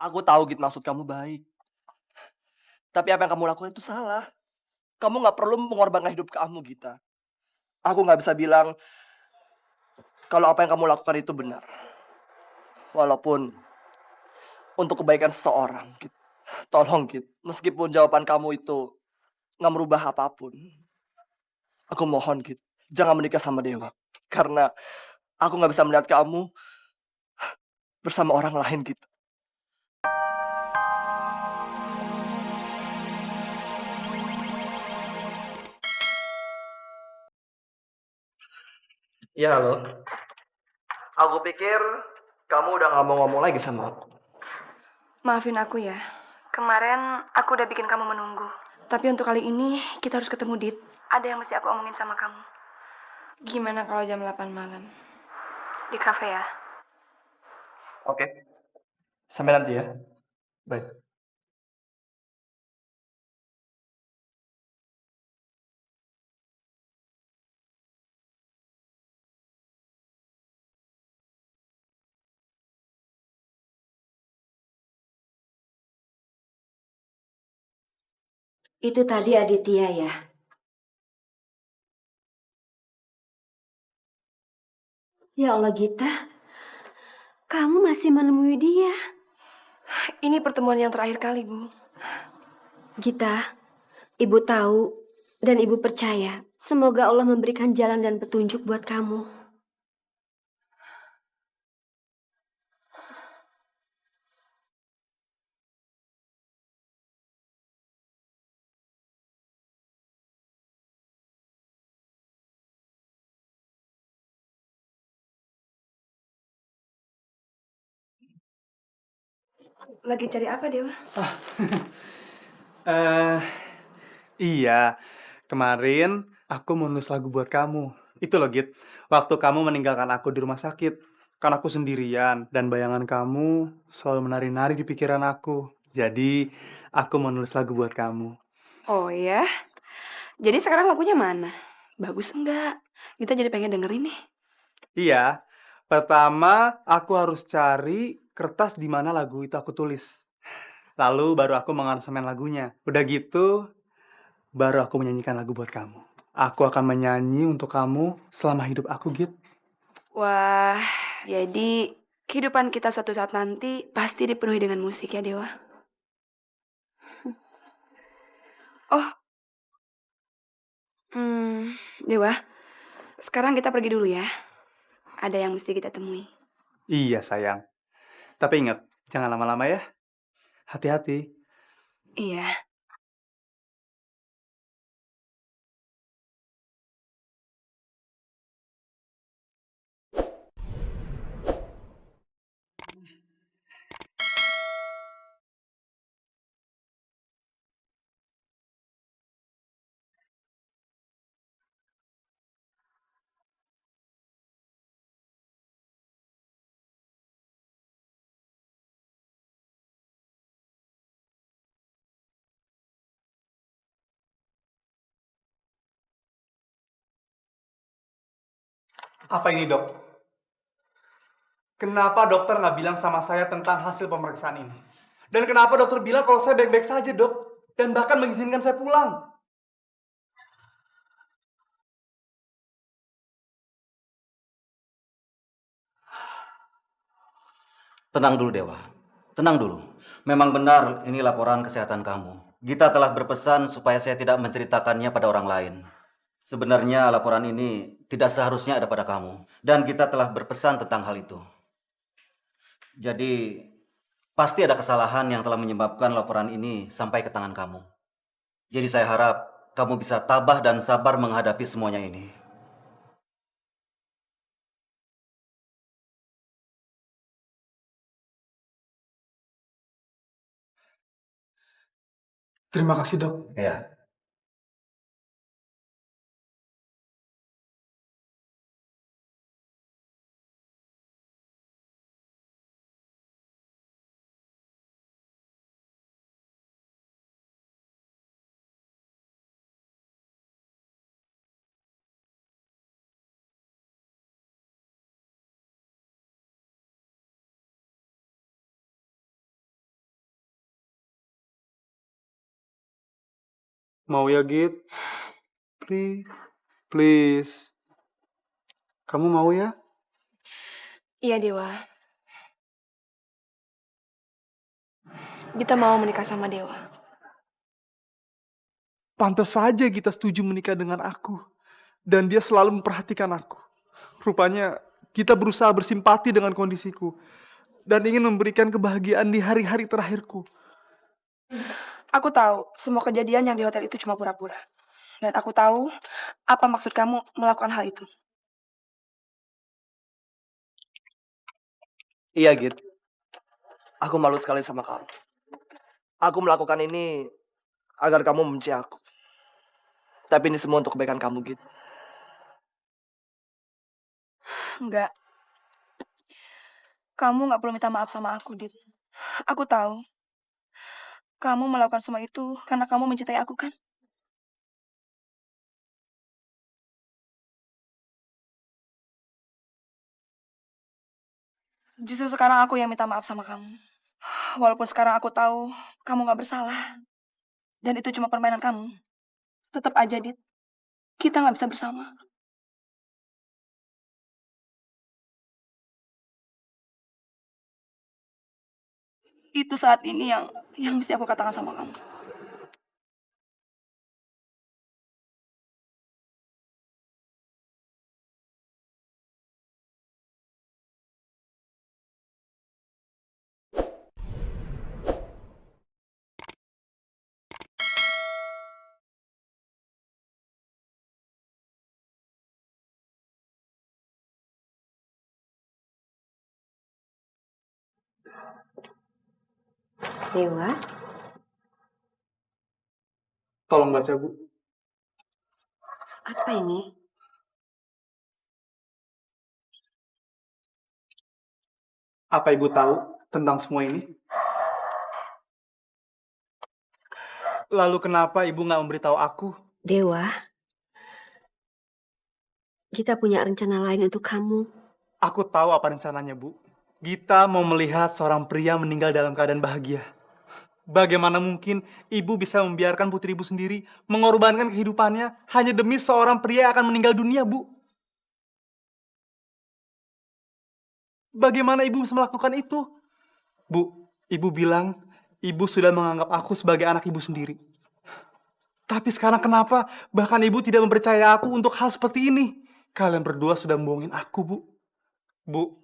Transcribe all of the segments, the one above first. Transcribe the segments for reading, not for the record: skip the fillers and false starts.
Aku tahu Git maksud kamu baik. Tapi apa yang kamu lakukan itu salah. Kamu nggak perlu mengorbankan hidup kamu, Gita. Aku nggak bisa bilang kalau apa yang kamu lakukan itu benar. Walaupun untuk kebaikan seseorang, Git. Tolong, Git. Meskipun jawaban kamu itu nggak merubah apapun. Aku mohon, Git. Jangan menikah sama Dewa. Karena aku nggak bisa melihat kamu bersama orang lain, Git. Ya, halo. Aku pikir kamu udah nggak mau ngomong lagi sama aku. Maafin aku ya. Kemarin aku udah bikin kamu menunggu. Tapi untuk kali ini kita harus ketemu, Dit. Ada yang mesti aku omongin sama kamu. Gimana kalau jam 8 malam? Di kafe ya? Oke. Sampai nanti ya. Baik. Itu tadi Aditya ya? Ya Allah Gita, kamu masih menemui dia. Ini pertemuan yang terakhir kali, Bu. Gita, Ibu tahu dan Ibu percaya. Semoga Allah memberikan jalan dan petunjuk buat kamu. Lagi cari apa, Dewa? Eh, iya. Kemarin aku mau nulis lagu buat kamu. Itu loh, Git. Waktu kamu meninggalkan aku di rumah sakit. Kan aku sendirian dan bayangan kamu selalu menari-nari di pikiran aku. Jadi, aku mau nulis lagu buat kamu. Oh ya? Jadi sekarang lagunya mana? Bagus enggak? Kita jadi pengen dengerin nih. Iya. Pertama, aku harus cari kertas di mana lagu itu aku tulis. Lalu baru aku mengaransemen lagunya. Udah gitu, baru aku menyanyikan lagu buat kamu. Aku akan menyanyi untuk kamu selama hidup aku, Git. Wah, jadi kehidupan kita suatu saat nanti pasti dipenuhi dengan musik ya, Dewa. Oh, Dewa, sekarang kita pergi dulu ya. Ada yang mesti kita temui. Iya, sayang. Tapi ingat, jangan lama-lama ya. Hati-hati. Iya. Apa ini, dok? Kenapa dokter nggak bilang sama saya tentang hasil pemeriksaan ini? Dan kenapa dokter bilang kalau saya baik-baik saja, dok? Dan bahkan mengizinkan saya pulang? Tenang dulu Dewa, tenang dulu. Memang benar ini laporan kesehatan kamu. Gita telah berpesan supaya saya tidak menceritakannya pada orang lain. Sebenarnya laporan ini tidak seharusnya ada pada kamu. Dan Gita telah berpesan tentang hal itu. Jadi, pasti ada kesalahan yang telah menyebabkan laporan ini sampai ke tangan kamu. Jadi saya harap kamu bisa tabah dan sabar menghadapi semuanya ini. Terima kasih, dok. Ya. Mau ya, Git? Please. Please. Kamu mau ya? Iya, Dewa. Kita mau menikah sama Dewa. Pantas saja kita setuju menikah dengan aku. Dan dia selalu memperhatikan aku. Rupanya kita berusaha bersimpati dengan kondisiku. Dan ingin memberikan kebahagiaan di hari-hari terakhirku. Aku tahu semua kejadian yang di hotel itu cuma pura-pura. Dan aku tahu apa maksud kamu melakukan hal itu. Iya, Git. Aku malu sekali sama kamu. Aku melakukan ini agar kamu membenci aku. Tapi ini semua untuk kebaikan kamu, Git. Enggak, kamu nggak perlu minta maaf sama aku, Dit. Aku tahu kamu melakukan semua itu karena kamu mencintai aku, kan? Justru sekarang aku yang minta maaf sama kamu. Walaupun sekarang aku tahu kamu nggak bersalah. Dan itu cuma permainan kamu. Tetap aja, Dit. Kita nggak bisa bersama. Itu saat ini yang mesti aku katakan sama kamu. Dewa, Tolong baca, Bu. apa ini? Apa Ibu tahu tentang semua ini? Lalu kenapa Ibu nggak memberitahu aku? Dewa, kita punya rencana lain untuk kamu. Aku tahu apa rencananya, Bu. Gita mau melihat seorang pria meninggal dalam keadaan bahagia. Bagaimana mungkin ibu bisa membiarkan putri ibu sendiri mengorbankan kehidupannya hanya demi seorang pria yang akan meninggal dunia, Bu? Bagaimana ibu bisa melakukan itu? Bu, ibu bilang ibu sudah menganggap aku sebagai anak ibu sendiri. Tapi sekarang kenapa bahkan ibu tidak mempercayai aku untuk hal seperti ini? Kalian berdua sudah membohongin aku, Bu. Bu,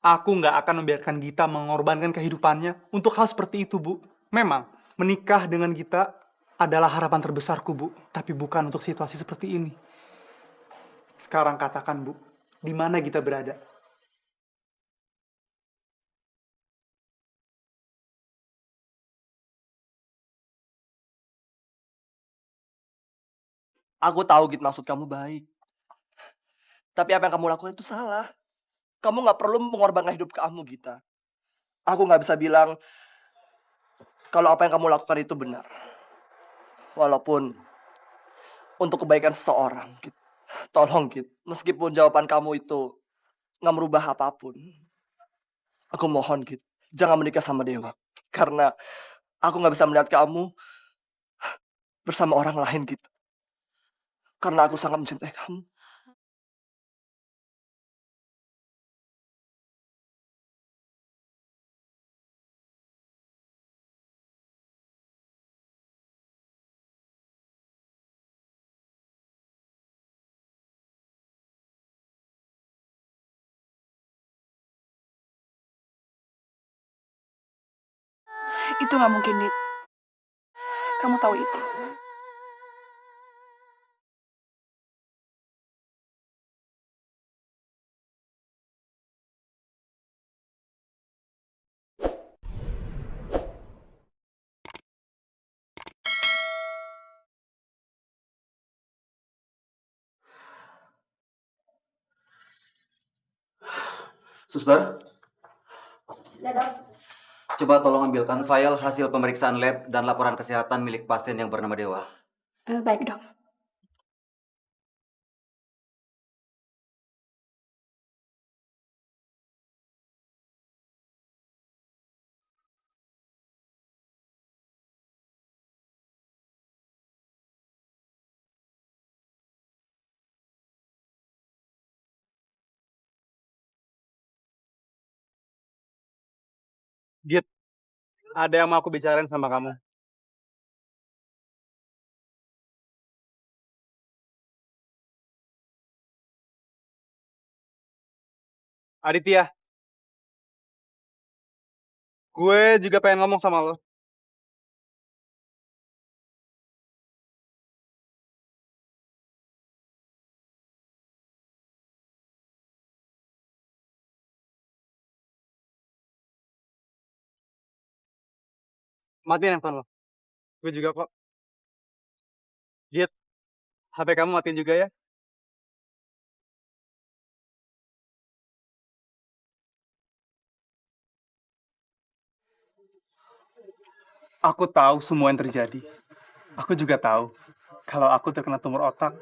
aku nggak akan membiarkan Gita mengorbankan kehidupannya untuk hal seperti itu, Bu. Memang, menikah dengan Gita adalah harapan terbesarku, Bu. Tapi bukan untuk situasi seperti ini. Sekarang katakan, Bu, di mana Gita berada? Aku tahu, Git, maksud kamu baik. Tapi apa yang kamu lakukan itu salah. Kamu nggak perlu mengorbankan hidup kamu, Gita. Aku nggak bisa bilang kalau apa yang kamu lakukan itu benar. Walaupun untuk kebaikan seseorang, Git. Tolong, Git. Meskipun jawaban kamu itu nggak merubah apapun. Aku mohon, Git. Jangan menikah sama Dewa. Karena aku nggak bisa melihat kamu bersama orang lain, Git. Karena aku sangat mencintai kamu. Itu nggak mungkin, Dit. Kamu tahu itu. Suster, coba tolong ambilkan file hasil pemeriksaan lab dan laporan kesehatan milik pasien yang bernama Dewa. Baik, Dok. Git, ada yang mau aku bicarain sama kamu. Aditya, gue juga pengen ngomong sama lo. Matiin handphone lo. Gue juga kok. Git, HP kamu matiin juga ya. Aku tahu semua yang terjadi. Aku juga tahu kalau aku terkena tumor otak.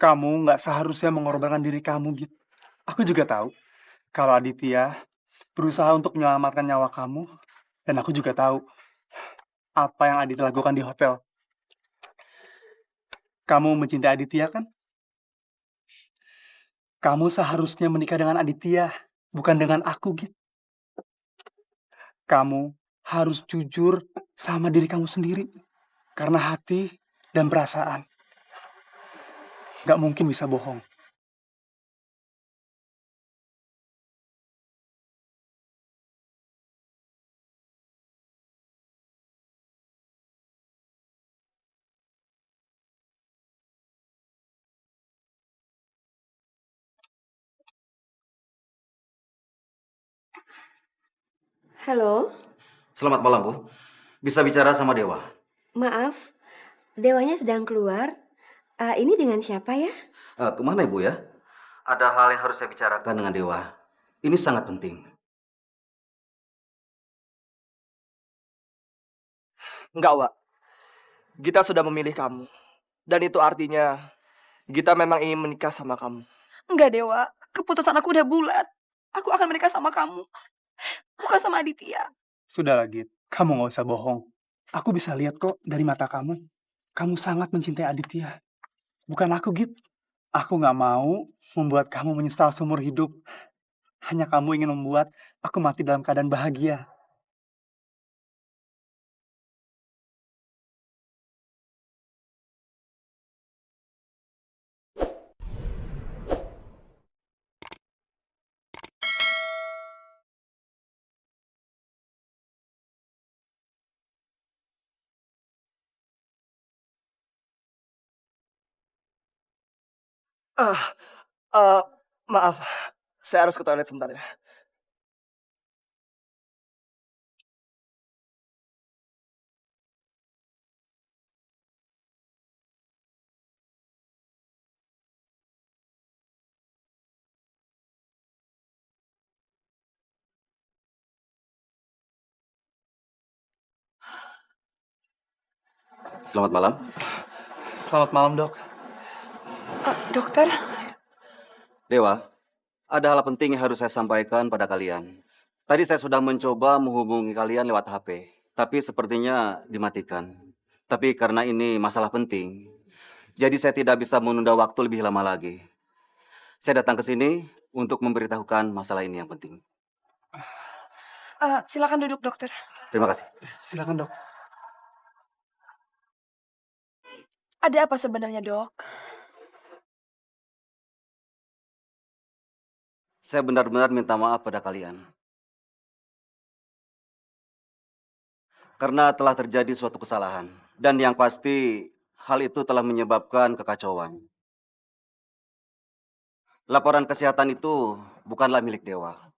Kamu nggak seharusnya mengorbankan diri kamu, Git. Aku juga tahu kalau Aditya berusaha untuk menyelamatkan nyawa kamu. Dan aku juga tahu apa yang Aditya lakukan di hotel. Kamu mencintai Aditya kan? Kamu seharusnya menikah dengan Aditya, bukan dengan aku, Git. Kamu harus jujur sama diri kamu sendiri. Karena hati dan perasaan nggak mungkin bisa bohong. Halo, Selamat malam, Bu. Bisa bicara sama Dewa? maaf, Dewanya sedang keluar. Ini dengan siapa ya? Kemana Ibu ya? Ada hal yang harus saya bicarakan dengan Dewa. Ini sangat penting. Enggak, Wak. Gita sudah memilih kamu. Dan itu artinya Gita memang ingin menikah sama kamu. Enggak, Dewa. Keputusan aku udah bulat. Aku akan menikah sama kamu, bukan sama Aditya. Sudahlah, Git. Kamu nggak usah bohong. Aku bisa lihat kok dari mata kamu. Kamu sangat mencintai Aditya. Bukan aku, Git. Aku nggak mau membuat kamu menyesal seumur hidup. Hanya kamu ingin membuat aku mati dalam keadaan bahagia. Ah, eh, maaf. Saya harus ke toilet sebentar ya. Selamat malam. Selamat malam, Dok. Dokter, Dewa, ada hal penting yang harus saya sampaikan pada kalian. Tadi saya sudah mencoba menghubungi kalian lewat HP, tapi sepertinya dimatikan. Tapi karena ini masalah penting, jadi saya tidak bisa menunda waktu lebih lama lagi. Saya datang ke sini untuk memberitahukan masalah ini yang penting. silakan duduk, dokter. Terima kasih. Silakan, Dok. Ada apa sebenarnya, dok? Saya benar-benar minta maaf pada kalian. Karena telah terjadi suatu kesalahan. Dan yang pasti, hal itu telah menyebabkan kekacauan. Laporan kesehatan itu bukanlah milik Dewa.